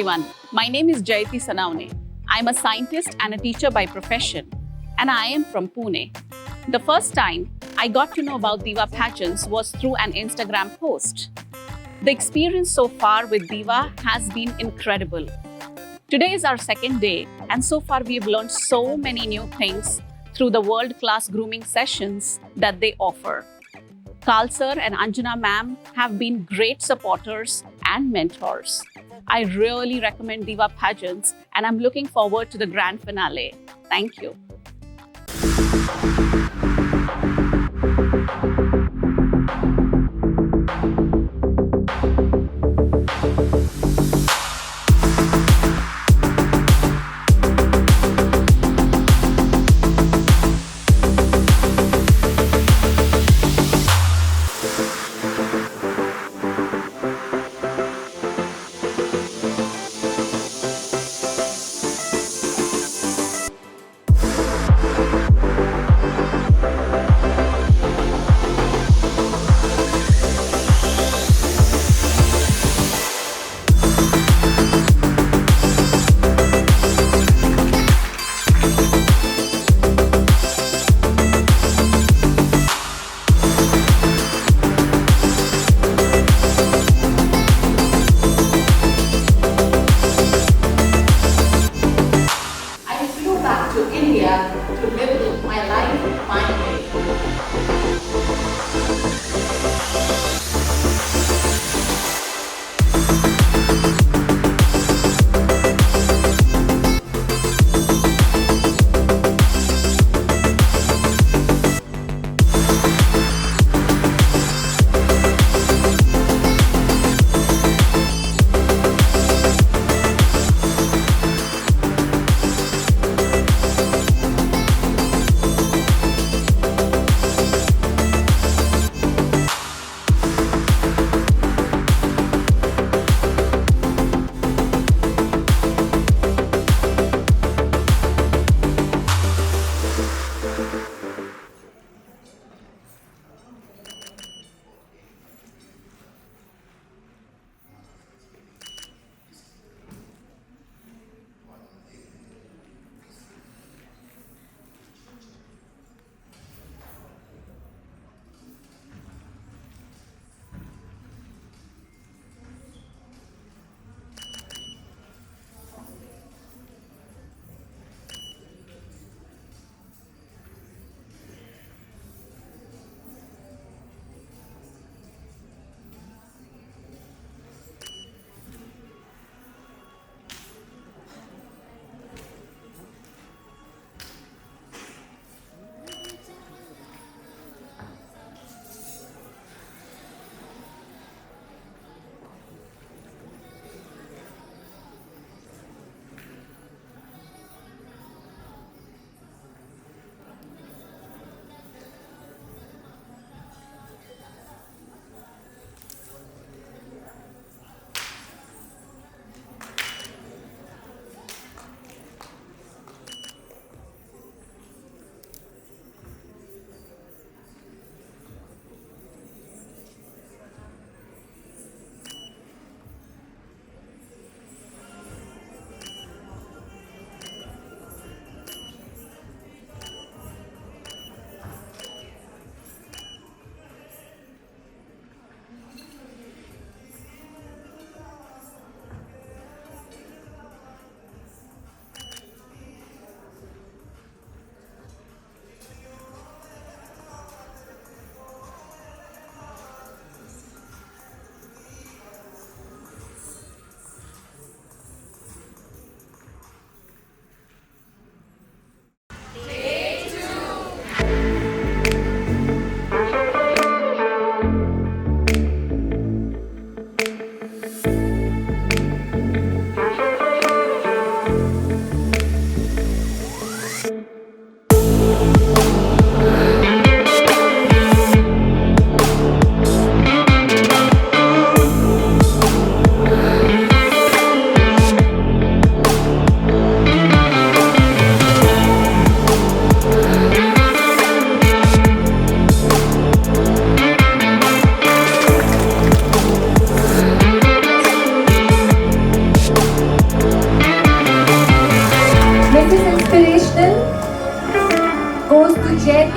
everyone, my name is Jaytee Sonavne. I'm a scientist and a teacher by profession, and I am from Pune. The first time I got to know about Diva Pageants was through an Instagram post. The experience so far with Diva has been incredible. Today is our second day, and so far we've learned so many new things through the world-class grooming sessions that they offer. Kal sir and Anjana ma'am have been great supporters and mentors. I really recommend Diva Pageants, and I'm looking forward to the grand finale. Thank you. To India to live my life my way.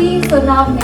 Jaytee Sonavne.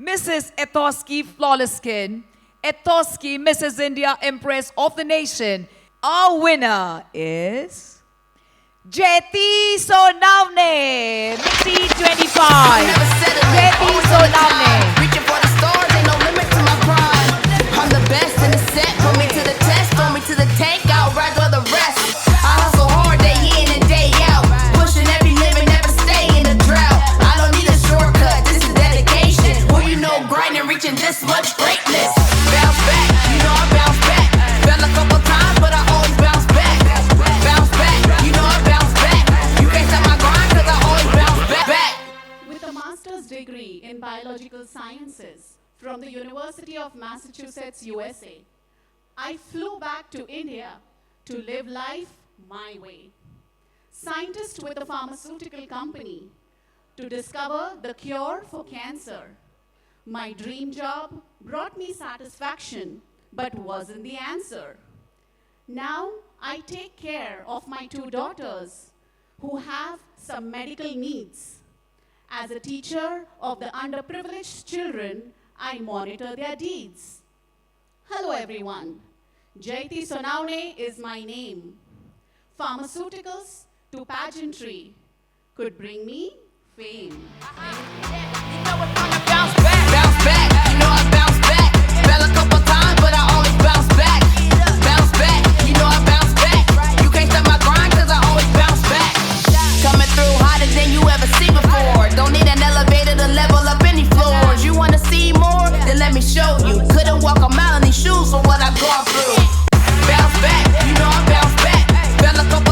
Mrs. Etoski Flawless Skin, Etoski Mrs. India Empress of the Nation. Our winner is Jaytee Sonavne, 1925. Jaytee Sonavne. Reaching for the stars, ain't no limit to my pride. I'm the best in the set, put me to the test, throw me to the tank, I'll ride for the rest. I hustle hard day in and day out, pushing every limit, never stay in the drought. I don't need a shortcut, this is dedication. Who you know grinding, reaching this much greatness. Bounce back, you know I bounce back. Fell a couple times, but I always bounce back. Bounce back, you know I bounce back. You can't stop my grind, cause I always bounce back. With a master's degree in biological sciences from the University of Massachusetts, USA, I flew back to India to live life my way. Scientist with a pharmaceutical company to discover the cure for cancer. My dream job brought me satisfaction, but wasn't the answer. Now I take care of my two daughters who have some medical needs. As a teacher of the underprivileged children, I monitor their deeds. Hello everyone, Jaytee Sonavne is my name. Pharmaceuticals to pageantry could bring me fame. You know it's gonna bounce back. Bounce back, you know I bounce back. Fell a couple times, but I always bounce back. Bounce back, you know I bounce back. You can't stop my grind, cause I always bounce back. Coming through hotter than you ever seen before. Don't need an elevator to see more? Then let me show you. Couldn't walk a mile in these shoes for what I've gone through. Bounce back, you know I bounce back. Fell a couple